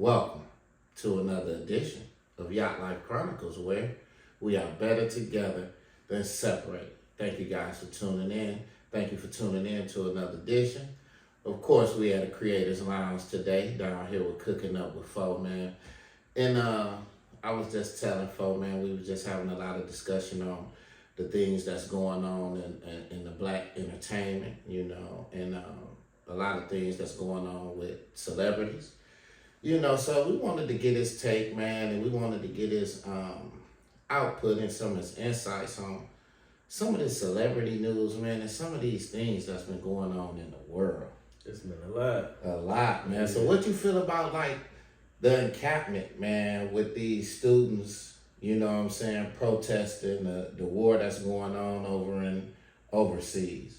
Welcome to another edition of Yacht Life Chronicles, where we are better together than separate. Thank you guys for tuning in. Thank you for tuning in to another edition. Of course, we at the Creators Lounge today, down here with Cooking Up with Fo, man. And I was just telling Fo, man, we were just having a lot of discussion on the things that's going on in the black entertainment, you know, and a lot of things that's going on with celebrities. You know, so we wanted to get his take, man, and we wanted to get his output and some of his insights on some of this celebrity news, man, and some of these things that's been going on in the world. It's been a lot. A lot, man. So what you feel about, like, the encampment, man, with these students, you know what I'm saying, protesting the war that's going on overseas,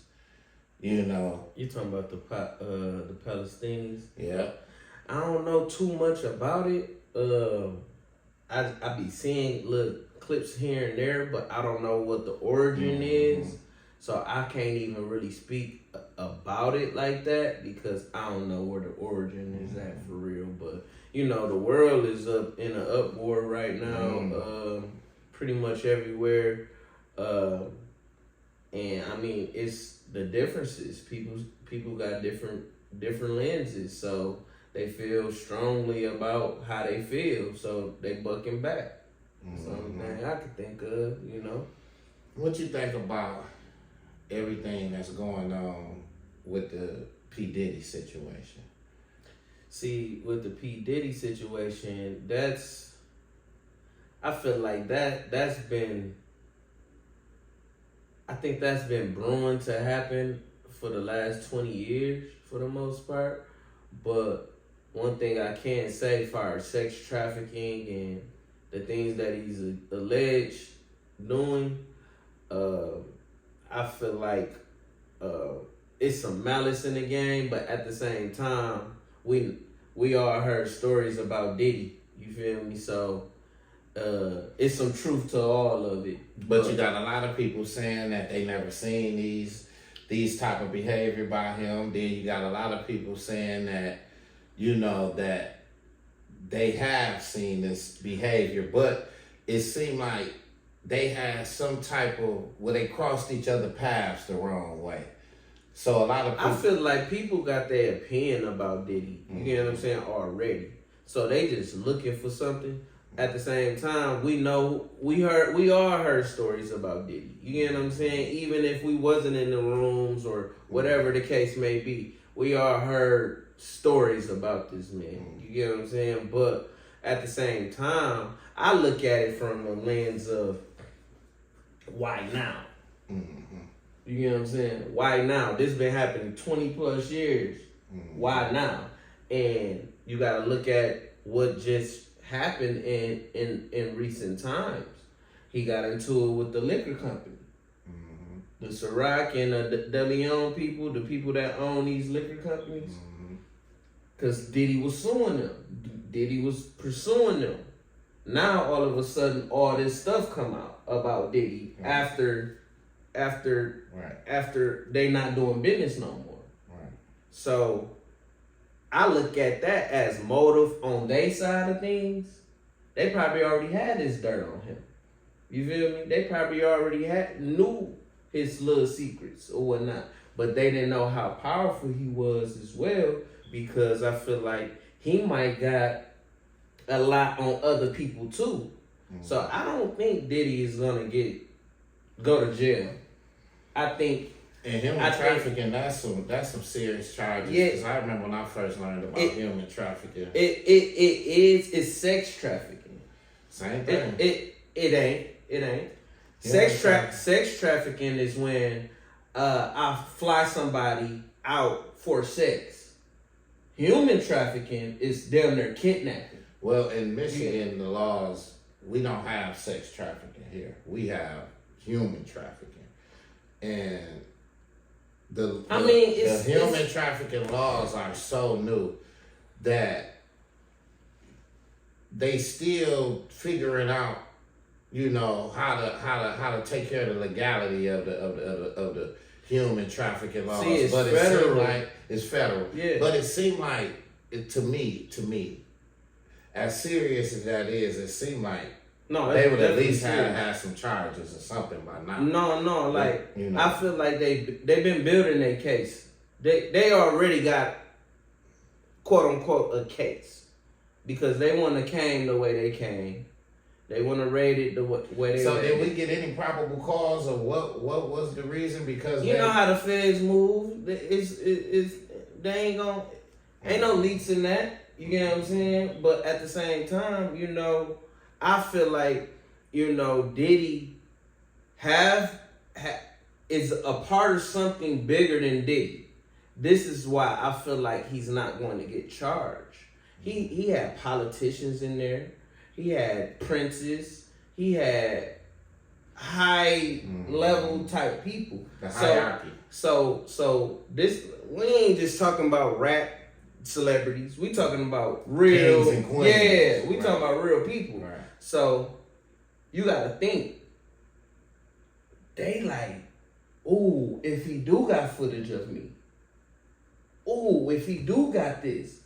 you know? You talking about the Palestinians? Yeah. I don't know too much about it. I be seeing little clips here and there, but I don't know what the origin is. So I can't even really speak about it like that because I don't know where the origin is at for real. But, you know, the world is up in an uproar right now, pretty much everywhere. And I mean, it's the differences. People got different lenses, so they feel strongly about how they feel, so they bucking back. Something I could think of, you know. What you think about everything that's going on with the P. Diddy situation? See, with the P. Diddy situation, I feel like that's been brewing to happen for the last 20 years for the most part. But one thing I can say, as far as sex trafficking and the things that he's alleged doing, I feel like it's some malice in the game, but at the same time, we all heard stories about Diddy. You feel me? So it's some truth to all of it. But you got a lot of people saying that they never seen these type of behavior by him. Then you got a lot of people saying that, you know, that they have seen this behavior, but it seemed like they had some type of, where they crossed each other's paths the wrong way. So a lot of people, I feel like people got their opinion about Diddy, you get what I'm saying, already. So they just looking for something. At the same time, we all heard stories about Diddy. You get what I'm saying? Even if we wasn't in the rooms or whatever the case may be, we all heard stories about this man. You get what I'm saying? But at the same time, I look at it from the lens of why now? You get what I'm saying? Why now? This been happening 20 plus years. Why now? And you got to look at what just happened in recent times. He got into it with the liquor company. The Ciroc and the De Leon people, the people that own these liquor companies. Because Diddy was suing them. Diddy was pursuing them. Now, all of a sudden, all this stuff come out about Diddy after they not doing business no more. So I look at that as motive on their side of things. They probably already had this dirt on him. You feel me? They probably already knew his little secrets or whatnot. But they didn't know how powerful he was as well, because I feel like he might got a lot on other people too. So I don't think Diddy is gonna go to jail. I think. And human trafficking, that's some serious charges. Yeah, because I remember when I first learned about human trafficking. It's sex trafficking. Same thing. It ain't. Sex trafficking is when I fly somebody out for sex. Human trafficking is damn near kidnapping. Well, in Michigan, the laws, we don't have sex trafficking here. We have human trafficking. And the human trafficking laws are so new that they still figuring out, you know, how to take care of the legality of the human trafficking laws. See, it seemed like it's federal. Yeah. But it seemed like to me, as serious as that is, it seemed like No, they would at definitely least have serious. had some charges or something by now. No, like you know. I feel like they've been building their case. They already got quote unquote a case because they wouldn't have came the way they came. They wouldn't have raided the way they. So raided. did we get any probable cause of what was the reason? Because you know how the feds move. It's they ain't gonna ain't no leaks in that. You get what I'm saying? But at the same time, you know, I feel like, you know, Diddy is a part of something bigger than Diddy. This is why I feel like he's not going to get charged. He had politicians in there. He had princes. He had high level type people. The hierarchy. So this, we ain't just talking about rap celebrities. We talking about real Kings and queens. Yeah, we talking about real people. Right. So you gotta think. They like, ooh, if he do got footage of me. Ooh, if he do got this.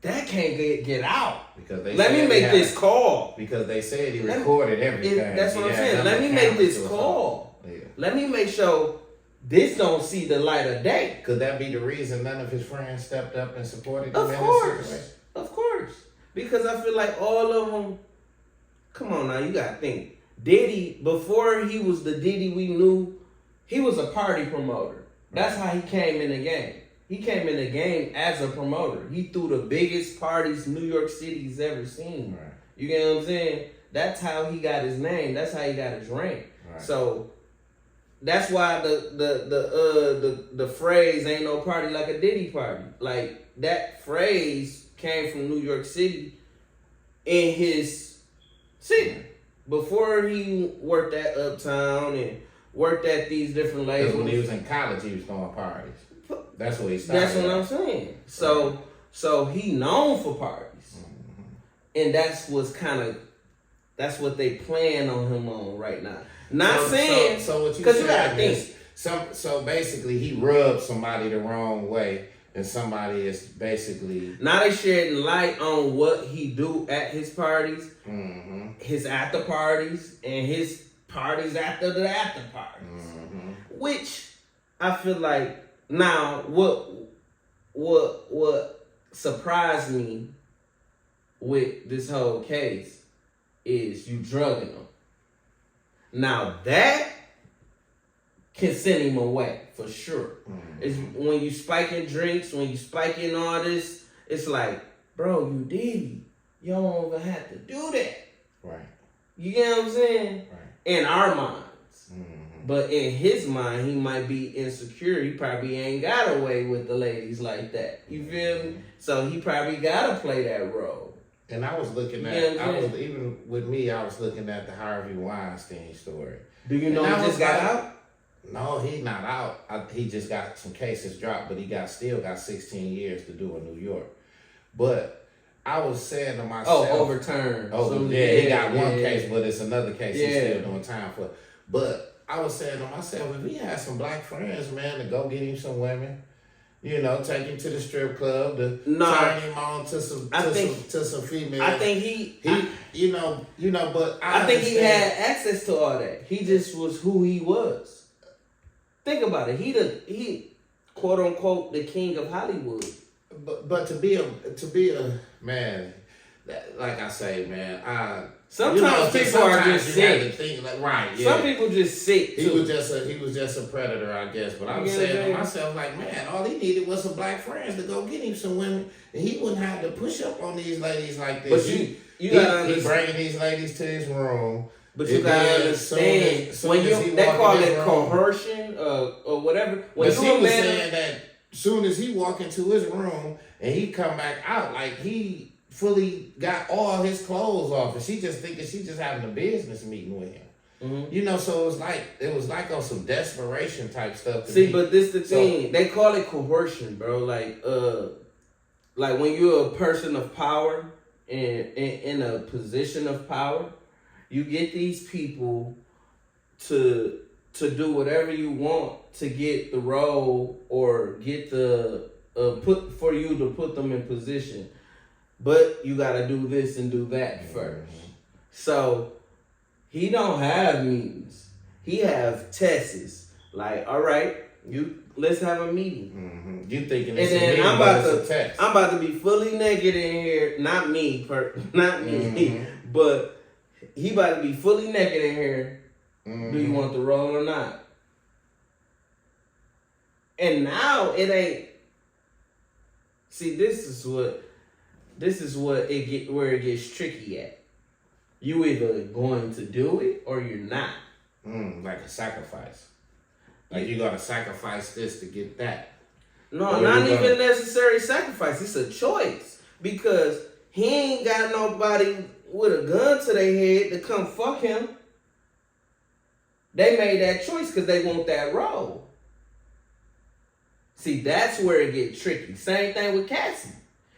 That can't get out. Because they Let me make this call. Because they said he recorded everything. That's what I'm saying. Let me make this call. Yeah. Let me make sure this don't see the light of day. Could that be the reason none of his friends stepped up and supported him Of in this course. situation? Of course. Because I feel like all of them, come on now, you gotta think. Diddy, before he was the Diddy we knew, he was a party promoter. That's how he came in the game. He came in the game as a promoter. He threw the biggest parties New York City's ever seen. Right. You get what I'm saying? That's how he got his name. That's how he got his rank. Right. So that's why the phrase "ain't no party like a Diddy party." Like that phrase came from New York City in his city before he worked at Uptown and worked at these different labels. Because when he was in college, he was throwing parties. That's what he started. That's what I'm saying. So he known for parties, and that's what they plan on him on right now. Not saying so what you because you gotta saying think. is so basically he rubbed somebody the wrong way, and somebody is basically Now they shedding light on what he do at his parties, his after parties, and his parties after the after parties, which I feel like. Now, what surprised me with this whole case is you drugging them. Now that can send him away for sure. It's when you spiking drinks, when you spiking all this, it's like, bro, you Diddy. You don't even have to do that. right. You get what I'm saying? Right. In our minds. But in his mind, he might be insecure. He probably ain't got away with the ladies like that. You feel me? So he probably gotta play that role. And I was looking at, even with me, I was looking at the Harvey Weinstein story. Do you know he just got out? No, he's not out. He just got some cases dropped, but he still got 16 years to do in New York. But I was saying to myself, overturned. He got one case, but it's another case he's Yeah. still doing time for. But I was saying to myself, if he had some black friends, man, to go get him some women, you know, take him to the strip club, to turn him on to some females. I think but I think he had access to all that. He just was who he was. Think about it. He quote unquote the king of Hollywood. But to be a man, like I say, man, sometimes people are just sick. Some people just sick too. He was just a predator, I guess. But I was saying to myself, like, man, all he needed was some black friends to go get him some women, and he wouldn't have to push up on these ladies like this. But you gotta understand. He bringing these ladies to his room. But you gotta understand when they call it coercion or whatever. When he was saying that soon as he walk into his room and he come back out, like he fully got all his clothes off, and she just thinking she just having a business meeting with him. You know, so it was like on some desperation type stuff. See, but this the thing. They call it coercion, bro. Like when you're a person of power and in a position of power, you get these people to do whatever you want to get the role or get the put them in position. but you gotta do this and do that first. So he don't have meetings. He have tests. Like, all right, let's have a meeting. You thinking And it's a then meeting, I'm about to be fully naked in here. Not me, but he about to be fully naked in here. Do you want the role or not? And now it ain't. See, this is what where it gets tricky at. You either going to do it or you're not. Like a sacrifice. Like you gotta sacrifice this to get that. No, not even necessary sacrifice. It's a choice. Because he ain't got nobody with a gun to their head to come fuck him. They made that choice because they want that role. See, that's where it gets tricky. Same thing with Cassie.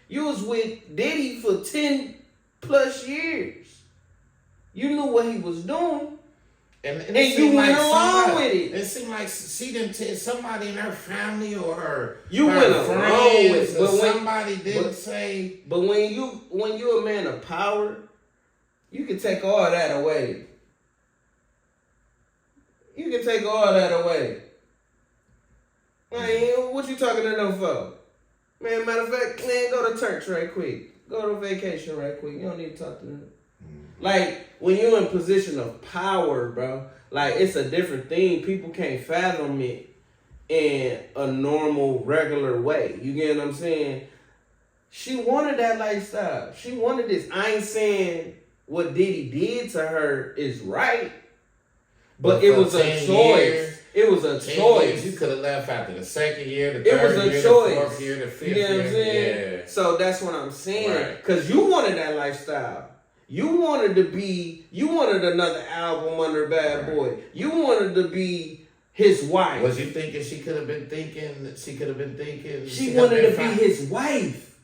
You was with Diddy for 10 plus years. You knew what he was doing. And you went along with it. It seemed like she didn't tell somebody in her family or her you her went along with it. But somebody didn't say. But when you're a man of power, you can take all that away. You can take all that away. Man, what you talking to them for? Man, matter of fact, man, go to church right quick. Go to vacation right quick. You don't need to talk to them. Like, when you're in position of power, bro, like, it's a different thing. People can't fathom it in a normal, regular way. You get what I'm saying? She wanted that lifestyle. She wanted this. I ain't saying what Diddy did to her is right, but it was a choice. It was a choice. You could have left after the second year, the third year, the fourth year, the fifth year. You know what I'm saying? Yeah. So that's what I'm saying. Because you wanted that lifestyle. You wanted another album under Bad Boy. You wanted to be his wife. Was you thinking she wanted to be his wife.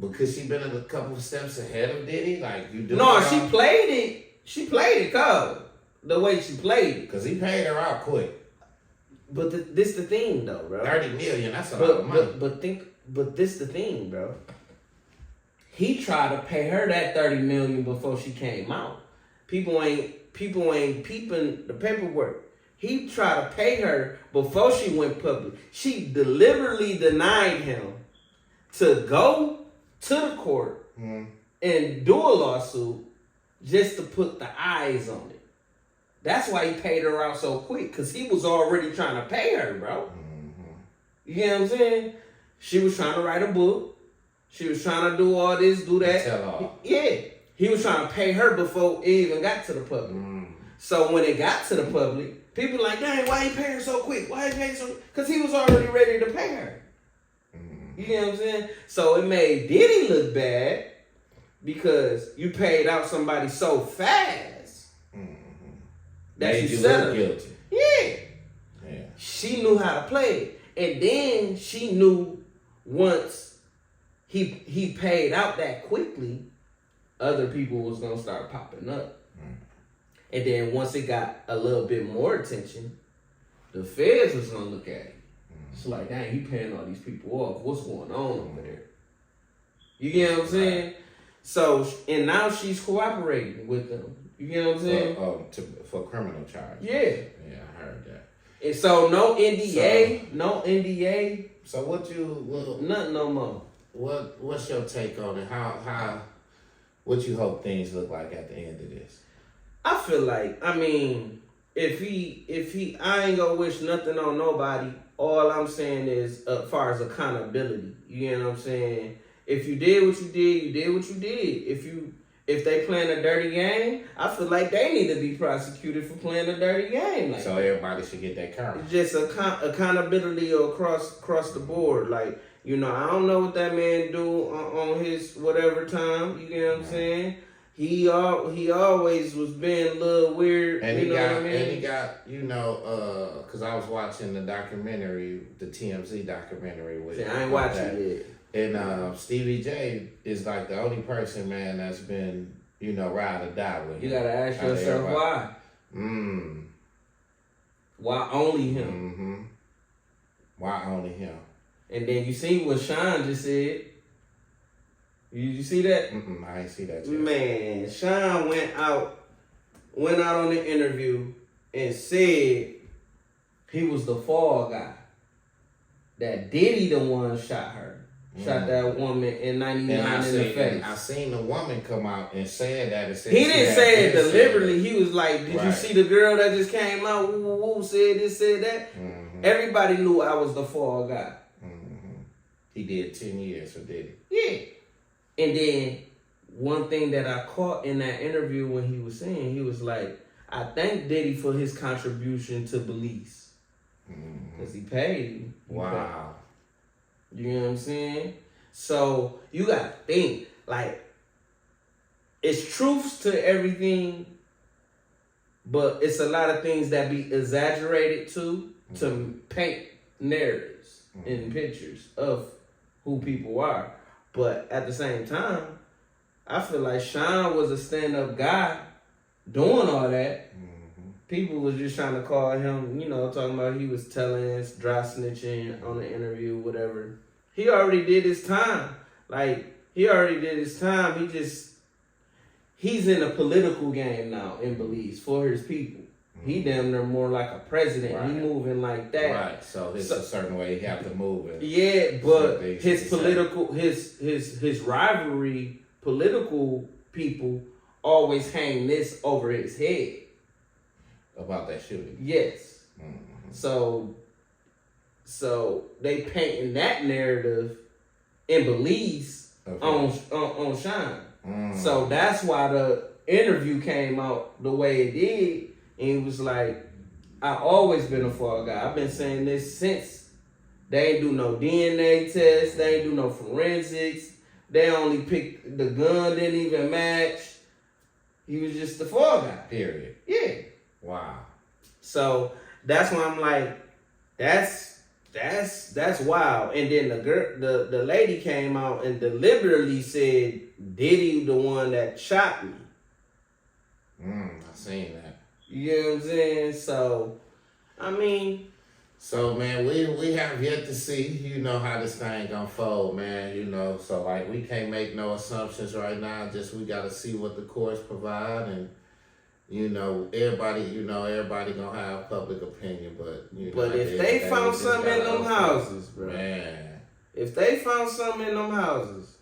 Because she been a couple steps ahead of Diddy? Like, you do. No, she played it. She played it cold. The way she played it. Because he paid her out quick. But this the thing, though, bro. 30 million, that's a lot of money. But this the thing, bro. He tried to pay her that 30 million before she came out. People ain't peeping the paperwork. He tried to pay her before she went public. She deliberately denied him to go to the court and do a lawsuit just to put the eyes on it. That's why he paid her out so quick, because he was already trying to pay her, bro. You know what I'm saying? She was trying to write a book. She was trying to do all this, do that. Tell all. Yeah. He was trying to pay her before it even got to the public. So when it got to the public, people like, dang, why he pay her so quick? Why he pay so? Because he was already ready to pay her. You know what I'm saying? So it made Diddy look bad because you paid out somebody so fast that you settled. Guilty. Yeah. She knew how to play it. And then she knew once he paid out that quickly, other people was going to start popping up. And then once it got a little bit more attention, the feds was going to look at it. It's like, dang, he paying all these people off. What's going on over there? You get what I'm saying? So, and now she's cooperating with them. You get what I'm saying? For criminal charges. Yeah. Yeah, I heard that. And so no NDA. So nothing no more. What's your take on it? What you hope things look like at the end of this? I feel like, I mean, if I ain't gonna wish nothing on nobody. All I'm saying is, as far as accountability, you know what I'm saying? If you did what you did, you did what you did. If they playing a dirty game, I feel like they need to be prosecuted for playing a dirty game. Like, so everybody should get that karma. Just accountability across the board. Like, you know, I don't know what that man do on his whatever time. You get what I'm saying? He always was being a little weird. And you know what I mean? And he got, because I was watching the documentary, the TMZ documentary with. See, I ain't watching it. And Stevie J is like the only person, man, that's been, ride or die with him. You gotta ask yourself why. Why only him? Why only him? And then you see what Sean just said. You see that? I ain't see that yet. Man, Sean went out on the interview and said he was the fall guy. That Diddy the one shot her. Shot that woman in 99 in the face. I seen the woman come out and say that. And he didn't say it deliberately. He was like, did you see the girl that just came out? Woo, said this, said that? Everybody knew I was the fall guy. He did 10 years, or did he? Yeah. And then one thing that I caught in that interview when he was saying, he was like, I thank Diddy for his contribution to Belize. Because he paid him. Wow. You know what I'm saying? So you got to think, like, it's truths to everything, but it's a lot of things that be exaggerated to paint narratives and pictures of who people are. But at the same time, I feel like Sean was a stand-up guy doing all that. People was just trying to call him, talking about he was telling us, dry snitching on the interview, whatever. He already did his time. He's in a political game now in Belize for his people. He damn near more like a president. Right. He moving like that. Right. So it's a certain way he have to move it. Yeah, but his political, his rivalry, political people always hang this over his head. About that shooting. Yes. So they painting that narrative in Belize on Sean. So that's why the interview came out the way it did. And he was like, I always been a fall guy. I've been saying this since. They ain't do no DNA test. They ain't do no forensics. They only picked the gun, didn't even match. He was just the fall guy. Period. Yeah. Wow. So that's why I'm like, that's wild. And then the lady came out and deliberately said, Diddy the one that shot me. I seen that. You know what I'm saying? So, I mean. So, man, we have yet to see, how this thing gonna fold, man, So, like, we can't make no assumptions right now. Just we got to see what the courts provide. And, everybody gonna have public opinion. But, But if they found something in them houses, bro. Man. If they found something in them houses,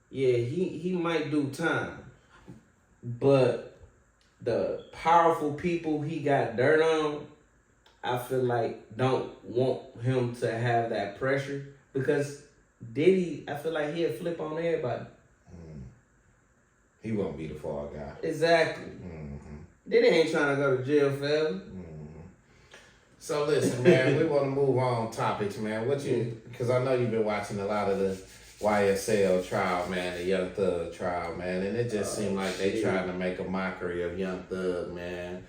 yeah, he might do time. But the powerful people he got dirt on, I feel like don't want him to have that pressure because Diddy, I feel like he'll flip on everybody. He won't be the fall guy. Exactly. Diddy ain't trying to go to jail forever. So listen, man, we want to move on topics, man. Because I know you've been watching a lot of the YSL trial, man, the Young Thug trial, man, and it just seemed like they trying to make a mockery of Young Thug, man.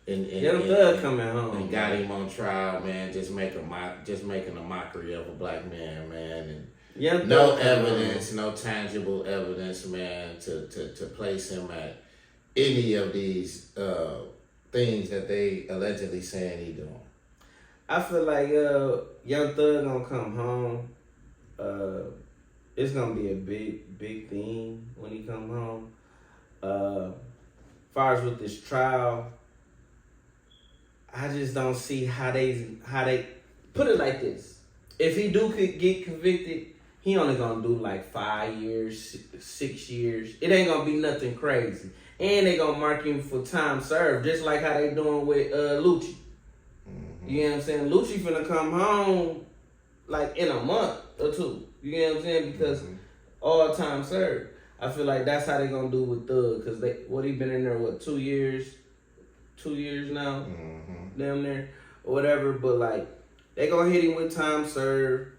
Young Thug coming home and got him on trial, man. Just making a mockery of a black man, man, and no evidence, no tangible evidence, man, to place him at any of these things that they allegedly saying he doing. I feel like Young Thug gonna come home. It's gonna be a big thing when he come home. As far as with this trial, I just don't see how they put it like this. If he could get convicted, he only gonna do like 5 years, 6 years. It ain't gonna be nothing crazy. And they gonna mark him for time served, just like how they doing with Lucci. You know what I'm saying? Lucci finna come home like in a month or two. You know what I'm saying? Because all time served. I feel like that's how they gonna do with Thug. Because he been in there, 2 years? 2 years now? Damn near. Or whatever. But like, they gonna hit him with time served.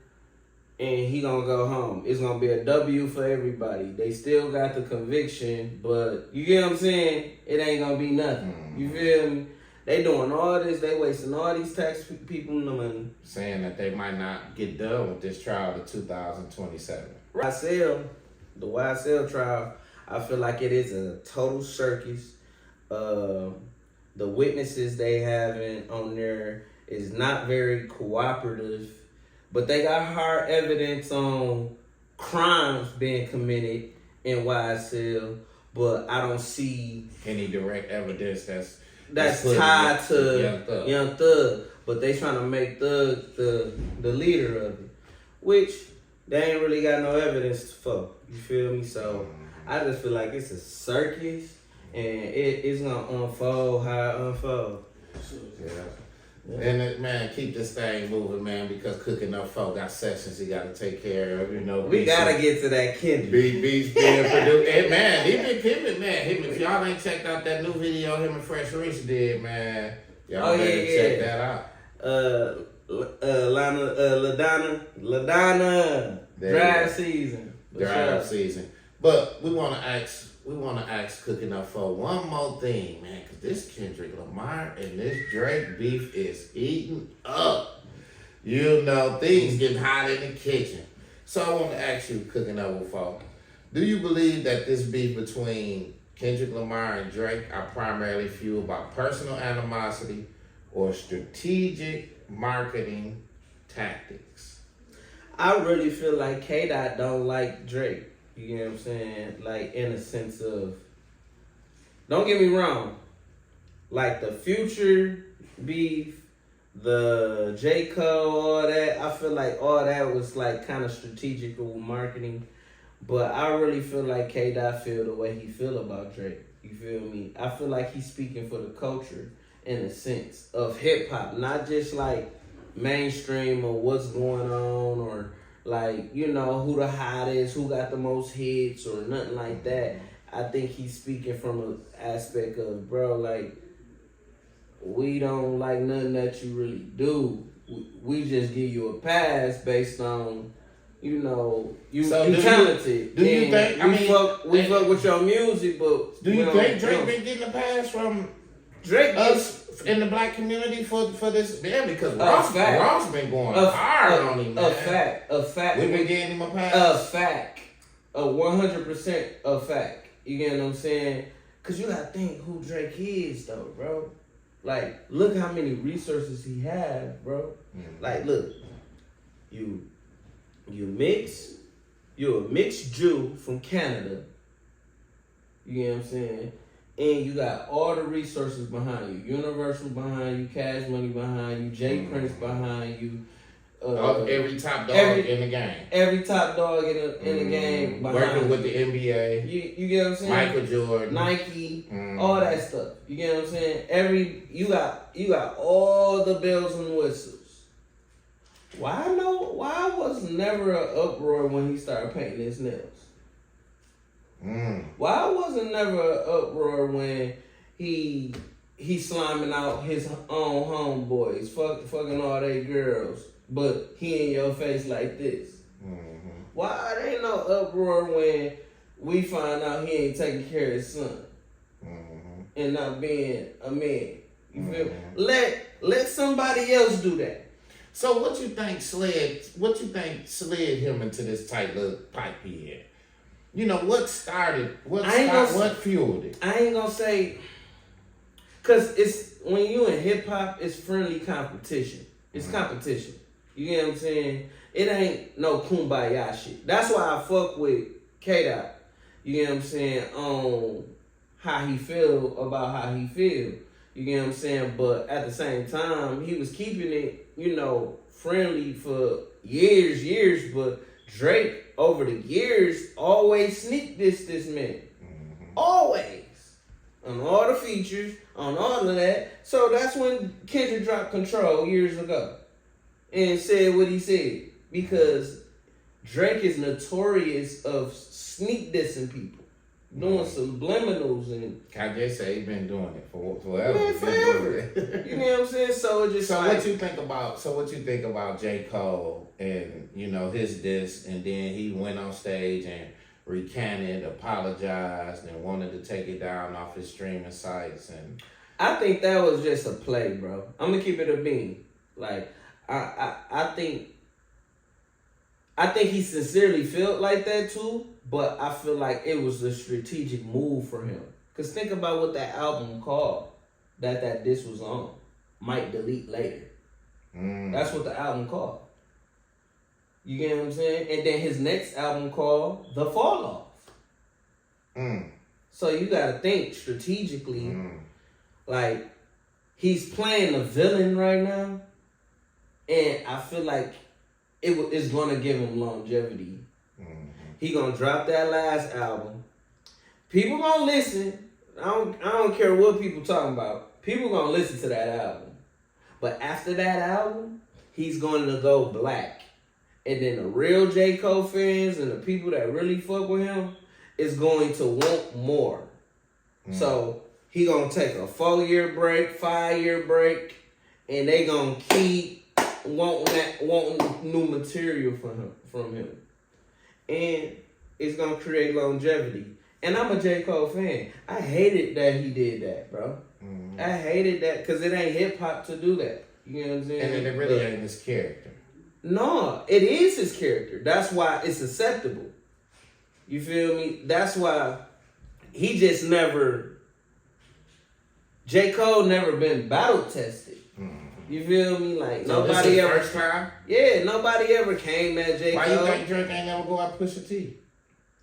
And he gonna go home. It's gonna be a W for everybody. They still got the conviction. But, you get what I'm saying? It ain't gonna be nothing. You feel me? They doing all this. They wasting all these tax people money. Saying that they might not get done with this trial to 2027. The YSL trial, I feel like it is a total circus. The witnesses they having on there is not very cooperative. But they got hard evidence on crimes being committed in YSL, but I don't see any direct evidence that's put tied to Young Thug. Young Thug. But they trying to make Thug the leader of it, which they ain't really got no evidence for. You feel me? So I just feel like it's a circus, and it's gonna unfold how it unfold. Yeah. And man, keep this thing moving, man, because Cooking Up Folk got sessions he got to take care of. You know, We gotta get to that Kendrick. Beats being produced. Hey, man, he been pimping, man. If y'all ain't checked out that new video him and Fresh Rich did, man, y'all better check that out. LaDonna, drive season. Drive season. But we want to ask Cooking Up for one more thing, man, because this Kendrick Lamar and this Drake beef is eating up. You know, things getting hot in the kitchen. So I want to ask you, Cooking Up for, do you believe that this beef between Kendrick Lamar and Drake are primarily fueled by personal animosity or strategic marketing tactics? I really feel like K-Dot don't like Drake. You know what I'm saying? Like, in a sense of, don't get me wrong, like the Future beef, the J. Cole, all that, I feel like all that was like kind of strategical marketing. But I really feel like K-Dot feel the way he feel about Drake. You feel me? I feel like he's speaking for the culture in a sense of hip hop, not just like mainstream or what's going on or like, you know, who the hottest, who got the most hits or nothing like that. I think he's speaking from an aspect of, bro, like, we don't like nothing that you really do. We just give you a pass based on, you know, you talented. Do you think, we fuck with your music, but do you think Drake been getting a pass from Drake us in the black community for this? Yeah, because Ross been going hard on him, man. A fact. We've been getting him a pass. A fact. A 100% a fact. You get what I'm saying? Because you got to think who Drake is, though, bro. Like, look how many resources he has, bro. Mm-hmm. Like, look. You're a mixed Jew from Canada. You get what I'm saying? And you got all the resources behind you. Universal behind you, Cash Money behind you, Jay Prince behind you. Every top dog in the game. Every top dog in the game behind working with the NBA. You get what I'm saying? Michael Jordan. Nike, all that stuff. You get what I'm saying? You got all the bells and whistles. Why was never an uproar when he started painting his nails? Why wasn't never an uproar when he sliming out his own homeboys, fucking all they girls, but he in your face like this? Why there ain't no uproar when we find out he ain't taking care of his son and not being a man? You feel me? Let somebody else do that. So what you think slid him into this tight little pipe he had? You know, what fueled it? I ain't gonna say, cause it's, when you in hip hop, it's friendly competition. It's competition. You get what I'm saying? It ain't no kumbaya shit. That's why I fuck with K-Dot. You get what I'm saying? On how he feel about how he feel. You get what I'm saying? But at the same time, he was keeping it, you know, friendly for years, but Drake, over the years, always sneak this man. Always. On all the features, on all of that. So that's when Kendrick dropped Control years ago. And said what he said. Because Drake is notorious of sneak dissing people. Doing subliminals and Kanye say he been doing it for forever. Man, forever. You know what I'm saying? So it just what you think about J. Cole and, you know, his diss, and then he went on stage and recanted, apologized, and wanted to take it down off his streaming sites, and I think that was just a play, bro. I'm gonna keep it a bean. Like I think he sincerely felt like that too. But I feel like it was a strategic move for him. Because think about what that album called that diss was on. Might Delete Later. That's what the album called. You get what I'm saying? And then his next album called The Fall Off. So you gotta think strategically. Like, he's playing a villain right now, and I feel like it's gonna give him longevity. He gonna drop that last album. People gonna listen. I don't care what people talking about. People gonna listen to that album. But after that album, he's going to go black. And then the real J. Cole fans and the people that really fuck with him is going to want more. So he gonna take a 4-year break, 5-year break, and they gonna keep wanting new material from him. And it's gonna create longevity. And I'm a J. Cole fan. I hated that he did that, bro. I hated that because it ain't hip hop to do that. You know what I'm saying? And it really ain't his character. No, it is his character. That's why it's acceptable. You feel me? That's why he just never. J. Cole never been battle tested. You feel me? Like, so nobody this is ever. First time? Yeah, nobody ever came at J. Why Cole. you think Drake ain't never go out Pusha T?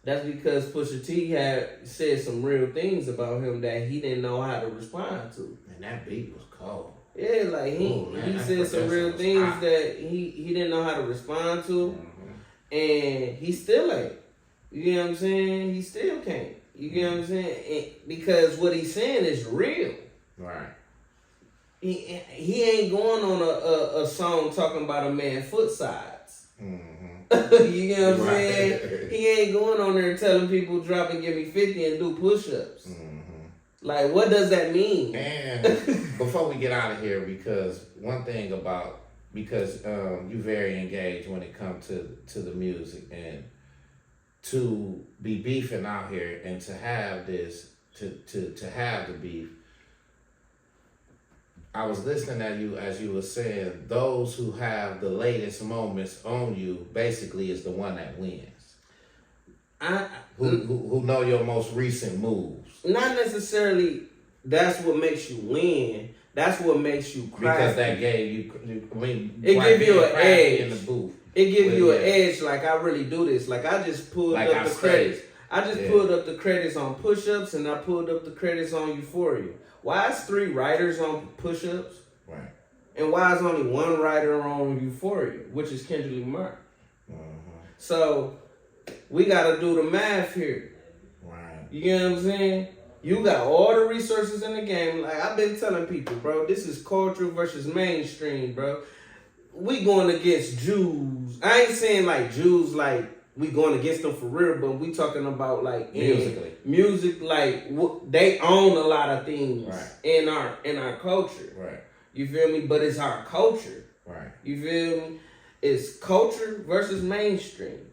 That's because Pusha T had said some real things about him that he didn't know how to respond to. And that beat was cold. Yeah, like he said some real things that he didn't know how to respond to, and he still ain't. You know what I'm saying? He still can't. You get what I'm saying? And because what he's saying is real. Right. He ain't going on a song talking about a man foot size. You get what I'm saying? He ain't going on there telling people drop and give me 50 and do push-ups. Like, what does that mean? And before we get out of here, because one thing because you very engaged when it comes to the music, and to be beefing out here and to have this, to have the beef. I was listening at you as you were saying, those who have the latest moments on you basically is the one that wins. Who know your most recent moves. Not necessarily that's what makes you win. That's what makes you cry. Because that gave you, I mean, it give you an edge. In the booth. It give you an edge, like I really do this. Like I just pulled up the credits. I just pulled up the credits on push-ups, and I pulled up the credits on Euphoria. Why is 3 writers on push-ups? Right. And why is only 1 writer on Euphoria, which is Kendrick Lamar? So we gotta do the math here. Right. You get what I'm saying? You got all the resources in the game. Like I've been telling people, bro, this is culture versus mainstream, bro. We going against Jews. I ain't saying like Jews like we going against them for real, but we talking about like musically. Music, like they own a lot of things in our culture. Right. You feel me? But it's our culture. Right. You feel me? It's culture versus mainstream.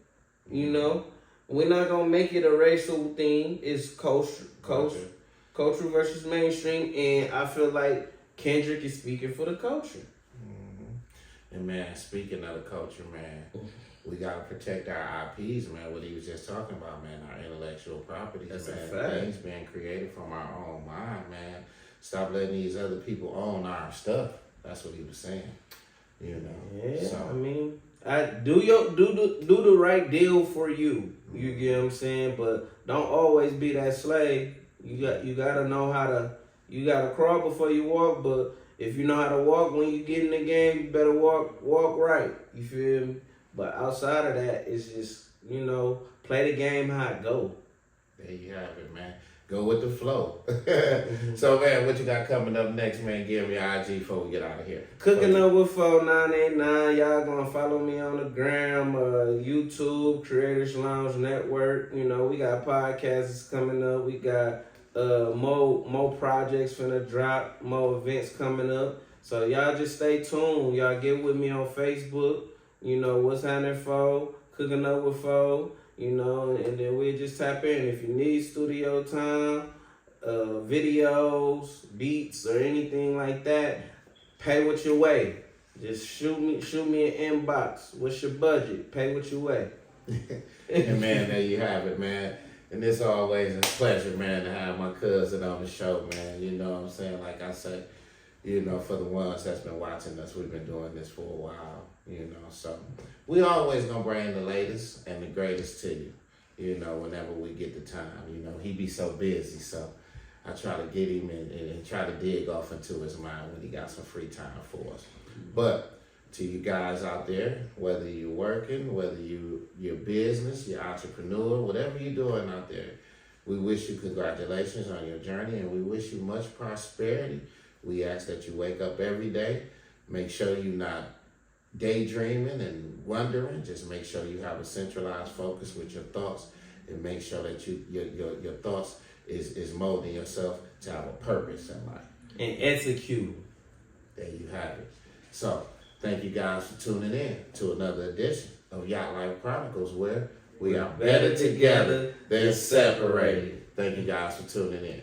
You know, we're not gonna make it a racial thing. It's culture versus mainstream, and I feel like Kendrick is speaking for the culture. And man, speaking of the culture, man, we gotta protect our IPs, man. What he was just talking about, man, our intellectual properties, That's man. a fact. Things being created from our own mind, man. Stop letting these other people own our stuff. That's what he was saying. You know. Yeah. So, I mean, I do the right deal for you. You get what I'm saying? But don't always be that slave. You gotta know how to. You gotta crawl before you walk. But if you know how to walk when you get in the game, you better walk right. You feel me? But outside of that, it's just, you know, play the game how it go. there you have it, man. Go with the flow. So, man, what you got coming up next, man? Give me your IG before we get out of here. Cooking Up with 4989. Y'all gonna follow me on the gram, YouTube, Creators Lounge Network. You know, we got podcasts coming up. We got more projects finna drop, more events coming up. So y'all just stay tuned. Y'all get with me on Facebook. You know, what's happening, for Cooking Up with Fo. You know, and then we'll just tap in. If you need studio time, videos, beats, or anything like that, pay what you weigh. Just shoot me an inbox. What's your budget? Pay what you weigh. And man, there you have it, man. And it's always a pleasure, man, to have my cousin on the show, man. You know what I'm saying? Like I said, You know, for the ones that's been watching us, we've been doing this for a while, you know. So we always gonna bring the latest and the greatest to you, you know, whenever we get the time. You know, he be so busy, so I try to get him and try to dig off into his mind when he got some free time for us. But to you guys out there, whether you're working, whether your business, your entrepreneur, whatever you're doing out there, we wish you congratulations on your journey, and we wish you much prosperity. We ask that you wake up every day. Make sure you're not daydreaming and wondering. Just make sure you have a centralized focus with your thoughts, and make sure that your thoughts is molding yourself to have a purpose in life. And execute. There you have it. So, thank you guys for tuning in to another edition of Yacht Life Chronicles, where we are better together than separated. Thank you guys for tuning in.